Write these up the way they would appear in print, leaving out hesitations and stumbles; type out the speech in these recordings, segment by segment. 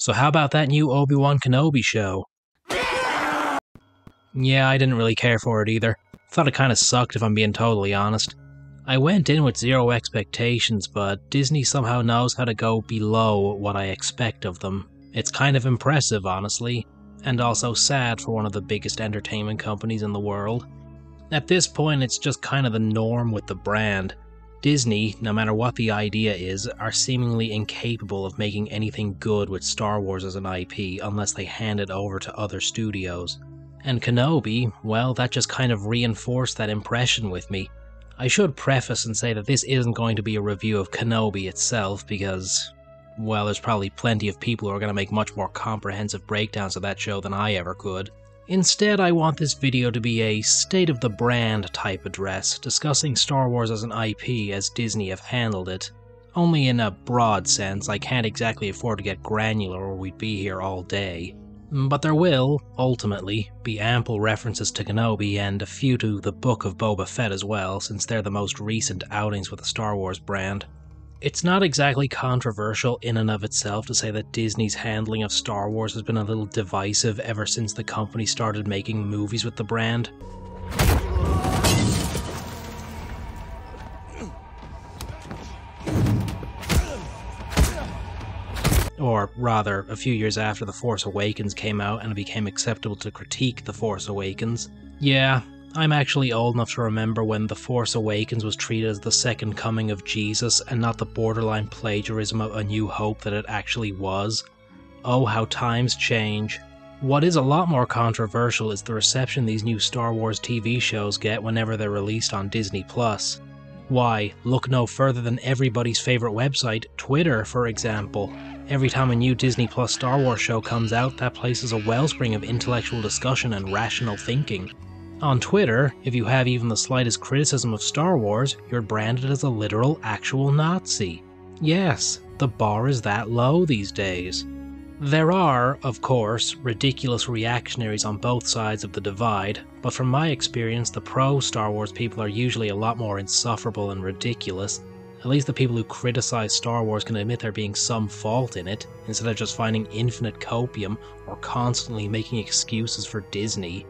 So how about that new Obi-Wan Kenobi show? Yeah, I didn't really care for it either. Thought it kinda sucked if I'm being totally honest. I went in with zero expectations, but Disney somehow knows how to go below what I expect of them. It's kind of impressive, honestly, and also sad for one of the biggest entertainment companies in the world. At this point, it's just kind of the norm with the brand. Disney, no matter what the idea is, are seemingly incapable of making anything good with Star Wars as an IP unless they hand it over to other studios. And Kenobi, well, that just kind of reinforced that impression with me. I should preface and say that this isn't going to be a review of Kenobi itself because, well, there's probably plenty of people who are going to make much more comprehensive breakdowns of that show than I ever could. Instead, I want this video to be a state of the brand type address, discussing Star Wars as an IP as Disney have handled it. Only in a broad sense. I can't exactly afford to get granular or we'd be here all day. But there will, ultimately, be ample references to Kenobi and a few to the Book of Boba Fett as well, since they're the most recent outings with the Star Wars brand. It's not exactly controversial in and of itself to say that Disney's handling of Star Wars has been a little divisive ever since the company started making movies with the brand. Or rather, a few years after The Force Awakens came out and it became acceptable to critique The Force Awakens. Yeah, I'm actually old enough to remember when The Force Awakens was treated as the second coming of Jesus and not the borderline plagiarism of A New Hope that it actually was. Oh, how times change. What is a lot more controversial is the reception these new Star Wars TV shows get whenever they're released on Disney+. Why, look no further than everybody's favorite website, Twitter, for example. Every time a new Disney Plus Star Wars show comes out, that place is a wellspring of intellectual discussion and rational thinking. On Twitter, if you have even the slightest criticism of Star Wars, you're branded as a literal, actual Nazi. Yes, the bar is that low these days. There are, of course, ridiculous reactionaries on both sides of the divide, but from my experience, the pro-Star Wars people are usually a lot more insufferable and ridiculous. At least the people who criticize Star Wars can admit there being some fault in it, instead of just finding infinite copium or constantly making excuses for Disney.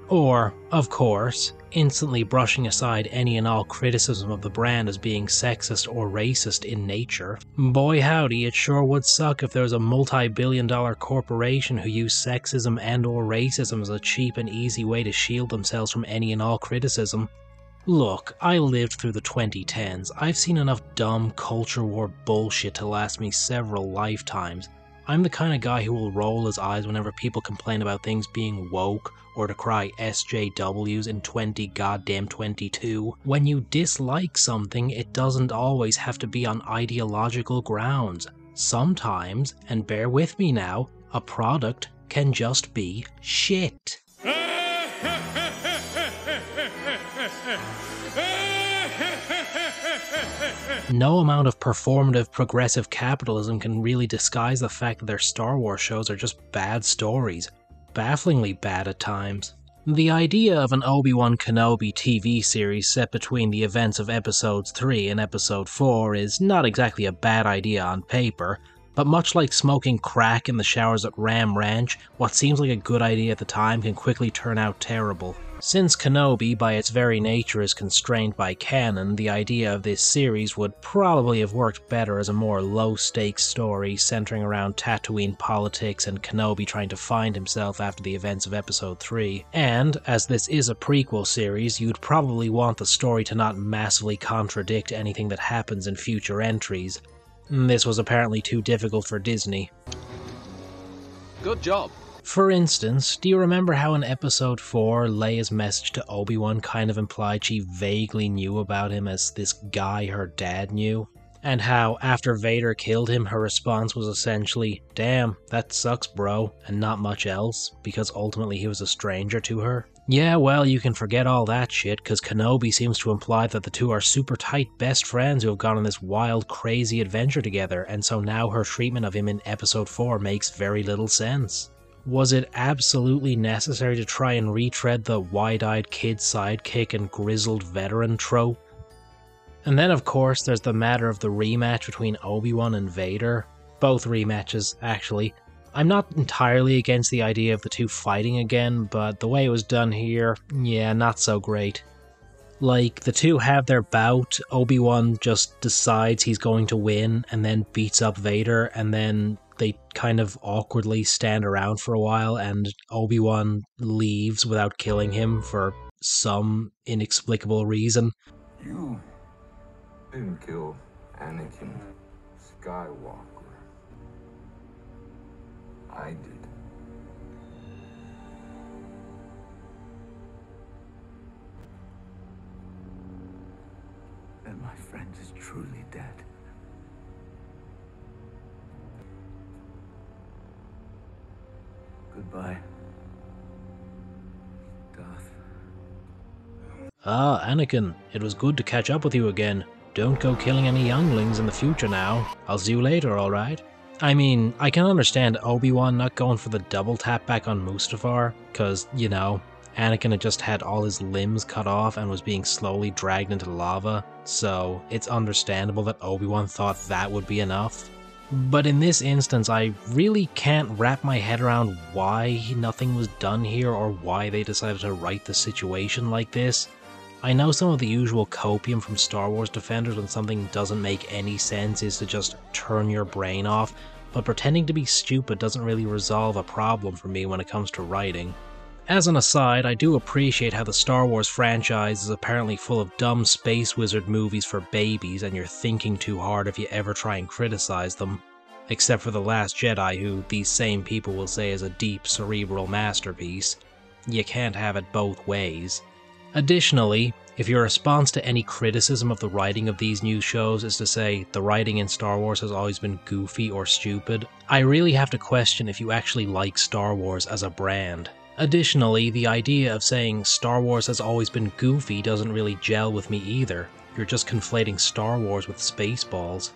Or, of course, instantly brushing aside any and all criticism of the brand as being sexist or racist in nature. Boy howdy, it sure would suck if there was a multi-billion-dollar corporation who used sexism and or racism as a cheap and easy way to shield themselves from any and all criticism. Look, I lived through the 2010s. I've seen enough dumb culture war bullshit to last me several lifetimes. I'm the kind of guy who will roll his eyes whenever people complain about things being woke or to cry SJWs in 2022. When you dislike something, it doesn't always have to be on ideological grounds. Sometimes, and bear with me now, a product can just be shit. No amount of performative progressive capitalism can really disguise the fact that their Star Wars shows are just bad stories. Bafflingly bad at times. The idea of an Obi-Wan Kenobi TV series set between the events of Episodes 3 and Episode 4 is not exactly a bad idea on paper, but much like smoking crack in the showers at Ram Ranch, what seems like a good idea at the time can quickly turn out terrible. Since Kenobi, by its very nature, is constrained by canon, the idea of this series would probably have worked better as a more low-stakes story centering around Tatooine politics and Kenobi trying to find himself after the events of Episode 3. And, as this is a prequel series, you'd probably want the story to not massively contradict anything that happens in future entries. This was apparently too difficult for Disney. Good job. For instance, do you remember how in Episode 4, Leia's message to Obi-Wan kind of implied she vaguely knew about him as this guy her dad knew? And how, after Vader killed him, her response was essentially, "Damn, that sucks bro," and not much else, because ultimately he was a stranger to her? Yeah, well, you can forget all that shit, cause Kenobi seems to imply that the two are super tight best friends who have gone on this wild, crazy adventure together, and so now her treatment of him in Episode 4 makes very little sense. Was it absolutely necessary to try and retread the wide-eyed kid sidekick and grizzled veteran trope? And then of course there's the matter of the rematch between Obi-Wan and Vader. Both rematches, actually. I'm not entirely against the idea of the two fighting again, but the way it was done here, yeah, not so great. Like, the two have their bout, Obi-Wan just decides he's going to win, and then beats up Vader, and then they kind of awkwardly stand around for a while, and Obi-Wan leaves without killing him for some inexplicable reason. You didn't kill Anakin Skywalker. I did. And my friend is truly dead. Goodbye, Darth. Ah, Anakin, it was good to catch up with you again. Don't go killing any younglings in the future now. I'll see you later, alright? I mean, I can understand Obi-Wan not going for the double tap back on Mustafar, cause, you know, Anakin had just had all his limbs cut off and was being slowly dragged into lava, so it's understandable that Obi-Wan thought that would be enough. But in this instance, I really can't wrap my head around why nothing was done here or why they decided to write the situation like this. I know some of the usual copium from Star Wars defenders when something doesn't make any sense is to just turn your brain off, but pretending to be stupid doesn't really resolve a problem for me when it comes to writing. As an aside, I do appreciate how the Star Wars franchise is apparently full of dumb space wizard movies for babies and you're thinking too hard if you ever try and criticize them. Except for The Last Jedi, who these same people will say is a deep, cerebral masterpiece. You can't have it both ways. Additionally, if your response to any criticism of the writing of these new shows is to say the writing in Star Wars has always been goofy or stupid, I really have to question if you actually like Star Wars as a brand. Additionally, the idea of saying Star Wars has always been goofy doesn't really gel with me either. You're just conflating Star Wars with Spaceballs.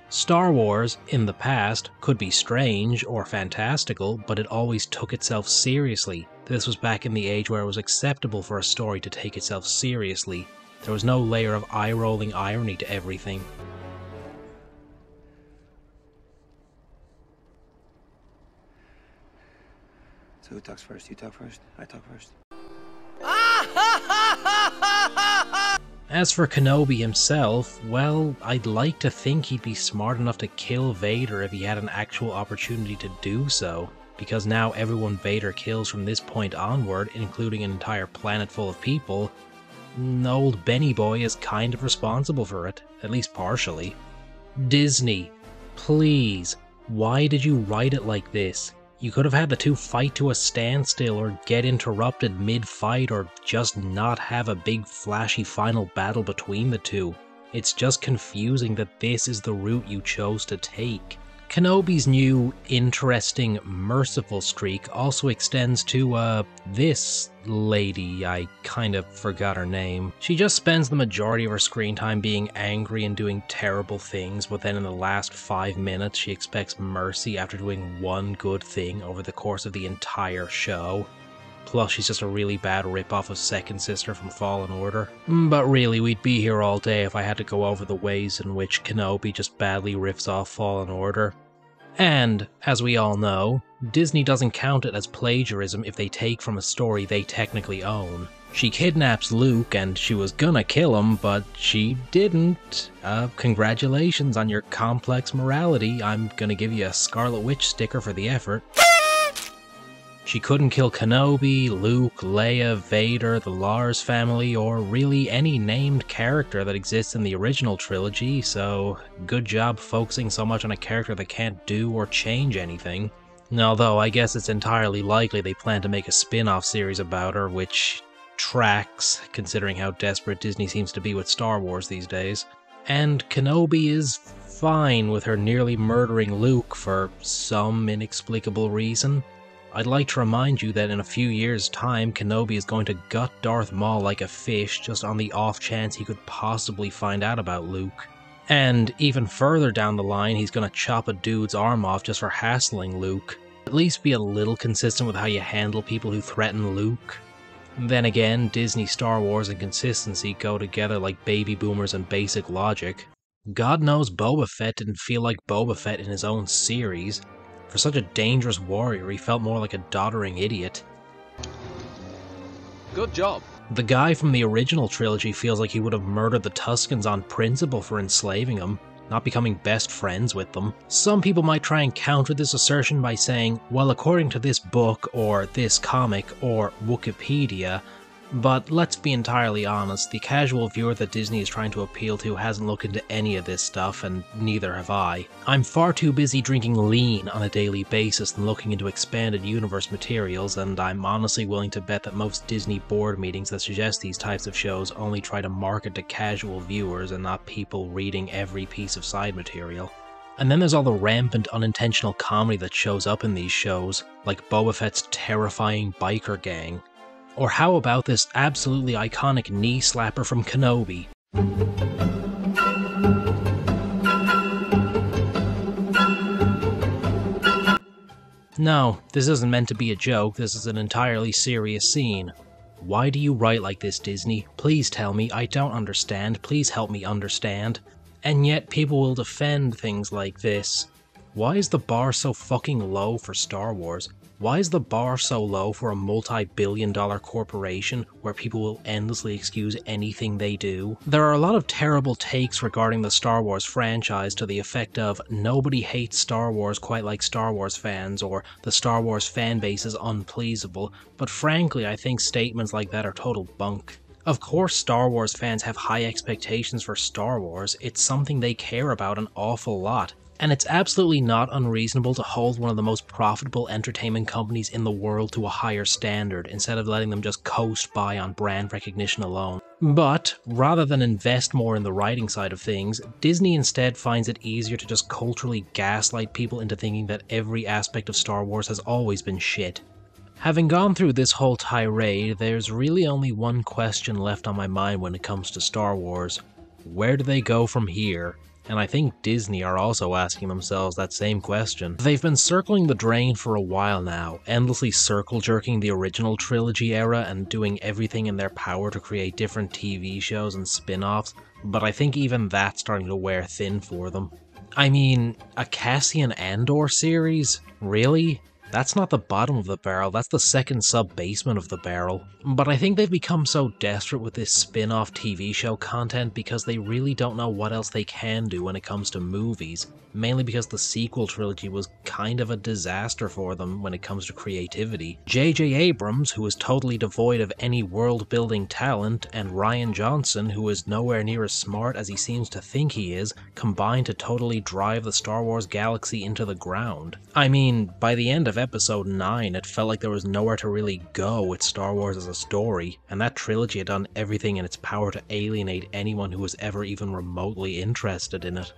Star Wars, in the past, could be strange or fantastical, but it always took itself seriously. This was back in the age where it was acceptable for a story to take itself seriously. There was no layer of eye-rolling irony to everything. So who talks first? You talk first? I talk first. As for Kenobi himself, well, I'd like to think he'd be smart enough to kill Vader if he had an actual opportunity to do so, because now everyone Vader kills from this point onward, including an entire planet full of people, old Benny Boy is kind of responsible for it, at least partially. Disney, please, why did you write it like this? You could have had the two fight to a standstill or get interrupted mid-fight or just not have a big flashy final battle between the two. It's just confusing that this is the route you chose to take. Kenobi's new, interesting, merciful streak also extends to, this lady. I kind of forgot her name. She just spends the majority of her screen time being angry and doing terrible things, but then in the last 5 minutes she expects mercy after doing one good thing over the course of the entire show. Plus, she's just a really bad ripoff of Second Sister from Fallen Order. But really, we'd be here all day if I had to go over the ways in which Kenobi just badly riffs off Fallen Order. And, as we all know, Disney doesn't count it as plagiarism if they take from a story they technically own. She kidnaps Luke and she was gonna kill him, but she didn't. Congratulations on your complex morality. I'm gonna give you a Scarlet Witch sticker for the effort. She couldn't kill Kenobi, Luke, Leia, Vader, the Lars family, or really any named character that exists in the original trilogy, so good job focusing so much on a character that can't do or change anything. Although I guess it's entirely likely they plan to make a spin-off series about her, which tracks, considering how desperate Disney seems to be with Star Wars these days. And Kenobi is fine with her nearly murdering Luke for some inexplicable reason. I'd like to remind you that in a few years' time, Kenobi is going to gut Darth Maul like a fish just on the off chance he could possibly find out about Luke. And even further down the line, he's going to chop a dude's arm off just for hassling Luke. At least be a little consistent with how you handle people who threaten Luke. Then again, Disney, Star Wars, and consistency go together like baby boomers and basic logic. God knows Boba Fett didn't feel like Boba Fett in his own series. For such a dangerous warrior, he felt more like a doddering idiot. Good job. The guy from the original trilogy feels like he would have murdered the Tuscans on principle for enslaving them, not becoming best friends with them. Some people might try and counter this assertion by saying, well, according to this book, or this comic, or Wikipedia, but let's be entirely honest, the casual viewer that Disney is trying to appeal to hasn't looked into any of this stuff, and neither have I. I'm far too busy drinking lean on a daily basis than looking into expanded universe materials, and I'm honestly willing to bet that most Disney board meetings that suggest these types of shows only try to market to casual viewers and not people reading every piece of side material. And then there's all the rampant unintentional comedy that shows up in these shows, like Boba Fett's terrifying biker gang. Or how about this absolutely iconic knee slapper from Kenobi? No, this isn't meant to be a joke, this is an entirely serious scene. Why do you write like this, Disney? Please tell me, I don't understand, please help me understand. And yet people will defend things like this. Why is the bar so fucking low for Star Wars? Why is the bar so low for a multi-billion-dollar corporation where people will endlessly excuse anything they do? There are a lot of terrible takes regarding the Star Wars franchise to the effect of nobody hates Star Wars quite like Star Wars fans, or the Star Wars fanbase is unpleasable, but frankly I think statements like that are total bunk. Of course Star Wars fans have high expectations for Star Wars, it's something they care about an awful lot. And it's absolutely not unreasonable to hold one of the most profitable entertainment companies in the world to a higher standard, instead of letting them just coast by on brand recognition alone. But, rather than invest more in the writing side of things, Disney instead finds it easier to just culturally gaslight people into thinking that every aspect of Star Wars has always been shit. Having gone through this whole tirade, there's really only one question left on my mind when it comes to Star Wars. Where do they go from here? And I think Disney are also asking themselves that same question. They've been circling the drain for a while now, endlessly circle-jerking the original trilogy era and doing everything in their power to create different TV shows and spin-offs, but I think even that's starting to wear thin for them. I mean, a Cassian Andor series? Really? That's not the bottom of the barrel, that's the second sub-basement of the barrel. But I think they've become so desperate with this spin-off TV show content because they really don't know what else they can do when it comes to movies, mainly because the sequel trilogy was kind of a disaster for them when it comes to creativity. J.J. Abrams, who is totally devoid of any world-building talent, and Rian Johnson, who is nowhere near as smart as he seems to think he is, combined to totally drive the Star Wars galaxy into the ground. I mean, by the end of Episode 9, it felt like there was nowhere to really go with Star Wars as a story, and that trilogy had done everything in its power to alienate anyone who was ever even remotely interested in it.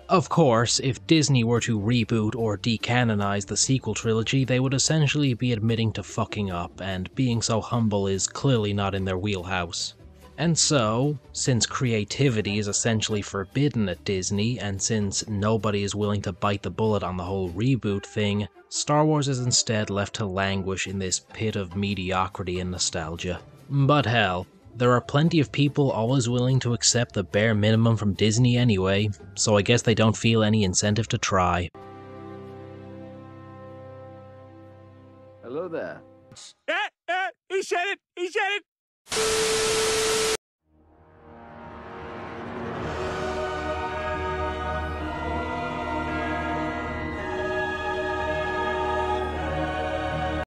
Of course, if Disney were to reboot or decanonize the sequel trilogy, they would essentially be admitting to fucking up, and being so humble is clearly not in their wheelhouse. And so, since creativity is essentially forbidden at Disney, and since nobody is willing to bite the bullet on the whole reboot thing, Star Wars is instead left to languish in this pit of mediocrity and nostalgia. But hell, there are plenty of people always willing to accept the bare minimum from Disney anyway, so I guess they don't feel any incentive to try. Hello there. He said it! He said it!